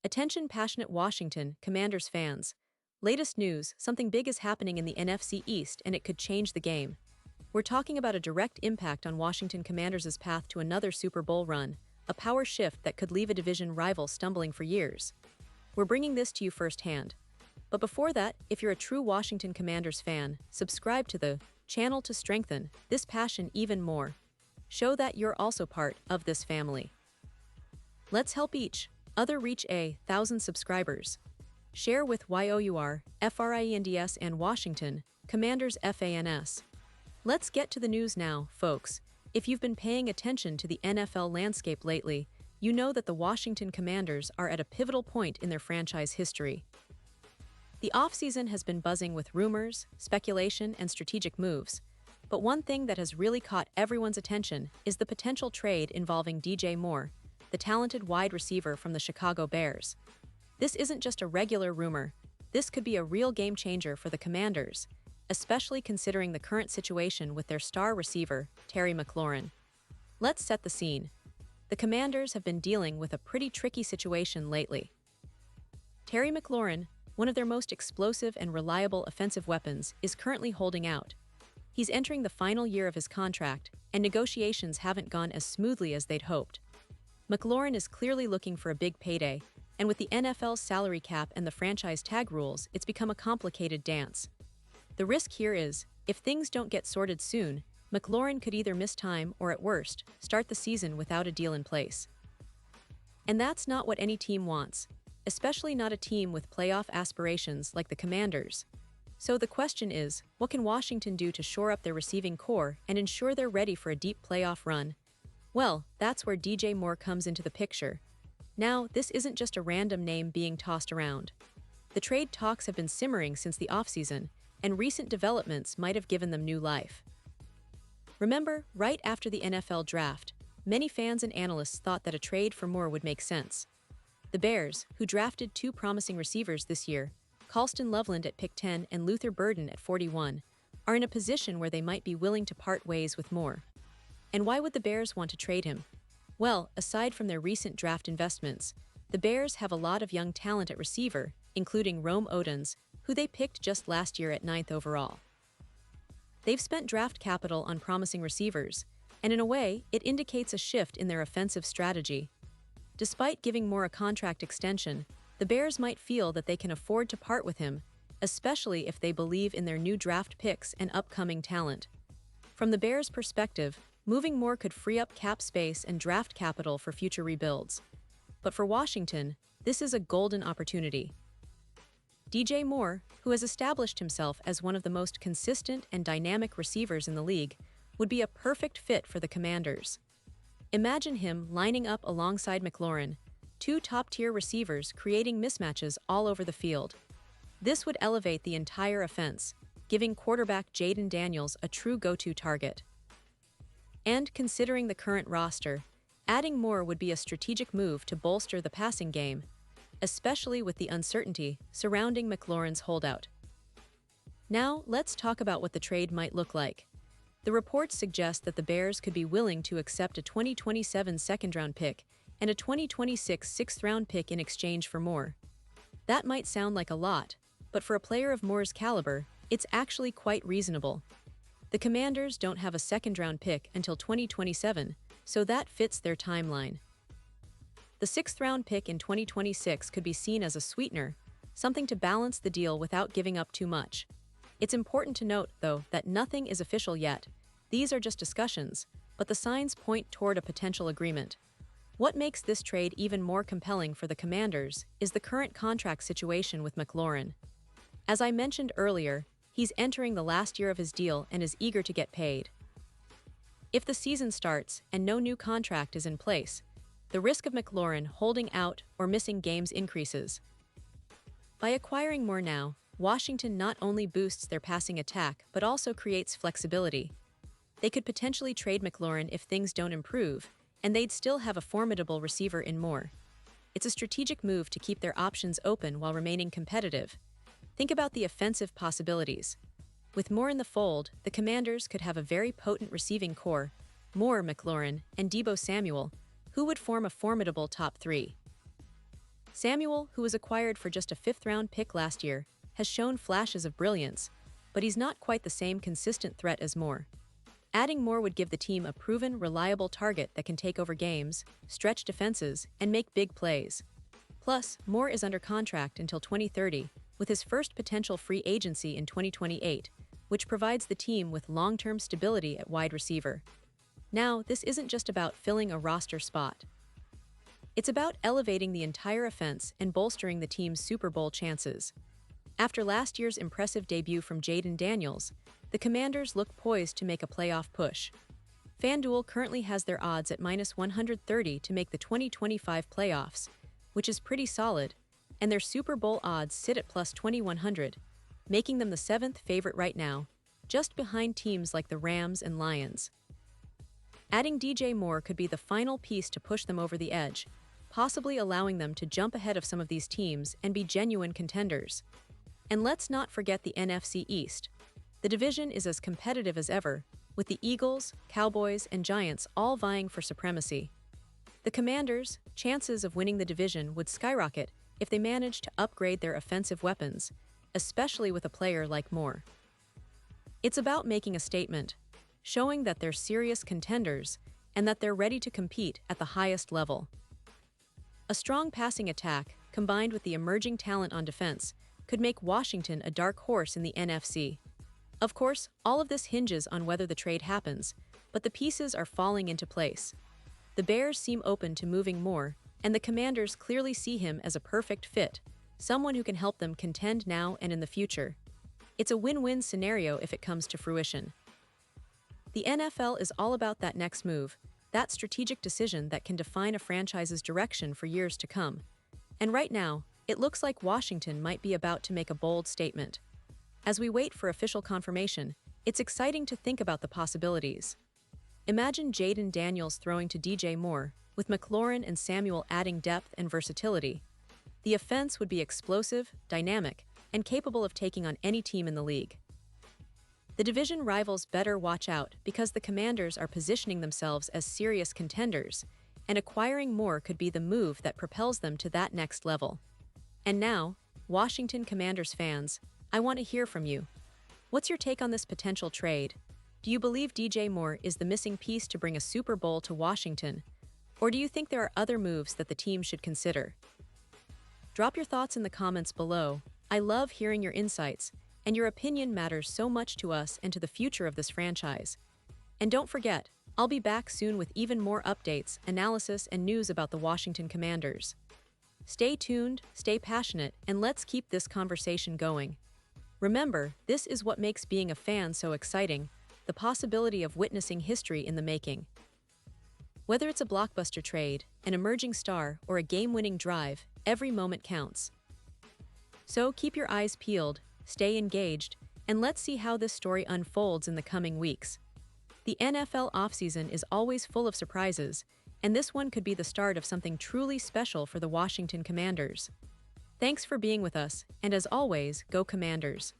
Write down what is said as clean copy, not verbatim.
Attention passionate Washington Commanders fans. Latest news, something big is happening in the NFC East and it could change the game. We're talking about a direct impact on Washington Commanders' path to another Super Bowl run, a power shift that could leave a division rival stumbling for years. We're bringing this to you firsthand. But before that, if you're a true Washington Commanders fan, subscribe to the channel to strengthen this passion even more. Show that you're also part of this family. Let's help each other reach 1,000 subscribers. Share with YOUR, FRIENDS and Washington Commanders FANS. Let's get to the news now, folks. If you've been paying attention to the NFL landscape lately, you know that the Washington Commanders are at a pivotal point in their franchise history. The offseason has been buzzing with rumors, speculation, and strategic moves. But one thing that has really caught everyone's attention is the potential trade involving DJ Moore, the talented wide receiver from the Chicago Bears. This isn't just a regular rumor. This could be a real game changer for the Commanders, especially considering the current situation with their star receiver, Terry McLaurin. Let's set the scene. The Commanders have been dealing with a pretty tricky situation lately. Terry McLaurin, one of their most explosive and reliable offensive weapons, is currently holding out. He's entering the final year of his contract, and negotiations haven't gone as smoothly as they'd hoped. McLaurin is clearly looking for a big payday, and with the NFL's salary cap and the franchise tag rules, it's become a complicated dance. The risk here is, if things don't get sorted soon, McLaurin could either miss time or, at worst, start the season without a deal in place. And that's not what any team wants, especially not a team with playoff aspirations like the Commanders. So the question is, what can Washington do to shore up their receiving core and ensure they're ready for a deep playoff run? Well, that's where DJ Moore comes into the picture. Now, this isn't just a random name being tossed around. The trade talks have been simmering since the offseason, and recent developments might have given them new life. Remember, right after the NFL draft, many fans and analysts thought that a trade for Moore would make sense. The Bears, who drafted two promising receivers this year, Colston Loveland at pick 10 and Luther Burden at 41, are in a position where they might be willing to part ways with Moore. And why would the Bears want to trade him? Well, aside from their recent draft investments, the Bears have a lot of young talent at receiver, including Rome Odens, who they picked just last year at 9th overall. They've spent draft capital on promising receivers, and in a way, it indicates a shift in their offensive strategy. Despite giving Moore a contract extension, the Bears might feel that they can afford to part with him, especially if they believe in their new draft picks and upcoming talent. From the Bears' perspective, moving Moore could free up cap space and draft capital for future rebuilds. But for Washington, this is a golden opportunity. DJ Moore, who has established himself as one of the most consistent and dynamic receivers in the league, would be a perfect fit for the Commanders. Imagine him lining up alongside McLaurin, two top-tier receivers creating mismatches all over the field. This would elevate the entire offense, giving quarterback Jaden Daniels a true go-to target. And considering the current roster, adding Moore would be a strategic move to bolster the passing game, especially with the uncertainty surrounding McLaurin's holdout. Now, let's talk about what the trade might look like. The reports suggest that the Bears could be willing to accept a 2027 second-round pick and a 2026 sixth-round pick in exchange for Moore. That might sound like a lot, but for a player of Moore's caliber, it's actually quite reasonable. The Commanders don't have a second-round pick until 2027, so that fits their timeline. The sixth-round pick in 2026 could be seen as a sweetener, something to balance the deal without giving up too much. It's important to note, though, that nothing is official yet. These are just discussions, but the signs point toward a potential agreement. What makes this trade even more compelling for the Commanders is the current contract situation with McLaurin. As I mentioned earlier, he's entering the last year of his deal and is eager to get paid. If the season starts and no new contract is in place, the risk of McLaurin holding out or missing games increases. By acquiring Moore now, Washington not only boosts their passing attack but also creates flexibility. They could potentially trade McLaurin if things don't improve, and they'd still have a formidable receiver in Moore. It's a strategic move to keep their options open while remaining competitive. Think about the offensive possibilities. With Moore in the fold, the Commanders could have a very potent receiving core, Moore, McLaurin, and Deebo Samuel, who would form a formidable top three. Samuel, who was acquired for just a fifth-round pick last year, has shown flashes of brilliance, but he's not quite the same consistent threat as Moore. Adding Moore would give the team a proven, reliable target that can take over games, stretch defenses, and make big plays. Plus, Moore is under contract until 2030, with his first potential free agency in 2028, which provides the team with long-term stability at wide receiver. Now, this isn't just about filling a roster spot. It's about elevating the entire offense and bolstering the team's Super Bowl chances. After last year's impressive debut from Jaden Daniels, the Commanders look poised to make a playoff push. FanDuel currently has their odds at -130 to make the 2025 playoffs, which is pretty solid, and their Super Bowl odds sit at +2100, making them the seventh favorite right now, just behind teams like the Rams and Lions. Adding DJ Moore could be the final piece to push them over the edge, possibly allowing them to jump ahead of some of these teams and be genuine contenders. And let's not forget the NFC East. The division is as competitive as ever, with the Eagles, Cowboys, and Giants all vying for supremacy. The Commanders' chances of winning the division would skyrocket if they managed to upgrade their offensive weapons, especially with a player like Moore. It's about making a statement, showing that they're serious contenders and that they're ready to compete at the highest level. A strong passing attack, combined with the emerging talent on defense, could make Washington a dark horse in the NFC. Of course, all of this hinges on whether the trade happens, but the pieces are falling into place. The Bears seem open to moving Moore, and the Commanders clearly see him as a perfect fit, someone who can help them contend now and in the future. It's a win-win scenario if it comes to fruition. The NFL is all about that next move, that strategic decision that can define a franchise's direction for years to come. And right now, it looks like Washington might be about to make a bold statement. As we wait for official confirmation, it's exciting to think about the possibilities. Imagine Jaden Daniels throwing to DJ Moore, with McLaurin and Samuel adding depth and versatility. The offense would be explosive, dynamic, and capable of taking on any team in the league. The division rivals better watch out because the Commanders are positioning themselves as serious contenders, and acquiring Moore could be the move that propels them to that next level. And now, Washington Commanders fans, I want to hear from you. What's your take on this potential trade? Do you believe DJ Moore is the missing piece to bring a Super Bowl to Washington? Or do you think there are other moves that the team should consider? Drop your thoughts in the comments below. I love hearing your insights, and your opinion matters so much to us and to the future of this franchise. And don't forget, I'll be back soon with even more updates, analysis, and news about the Washington Commanders. Stay tuned, stay passionate, and let's keep this conversation going. Remember, this is what makes being a fan so exciting, the possibility of witnessing history in the making. Whether it's a blockbuster trade, an emerging star, or a game-winning drive, every moment counts. So keep your eyes peeled, stay engaged, and let's see how this story unfolds in the coming weeks. The NFL offseason is always full of surprises, and this one could be the start of something truly special for the Washington Commanders. Thanks for being with us, and as always, go Commanders!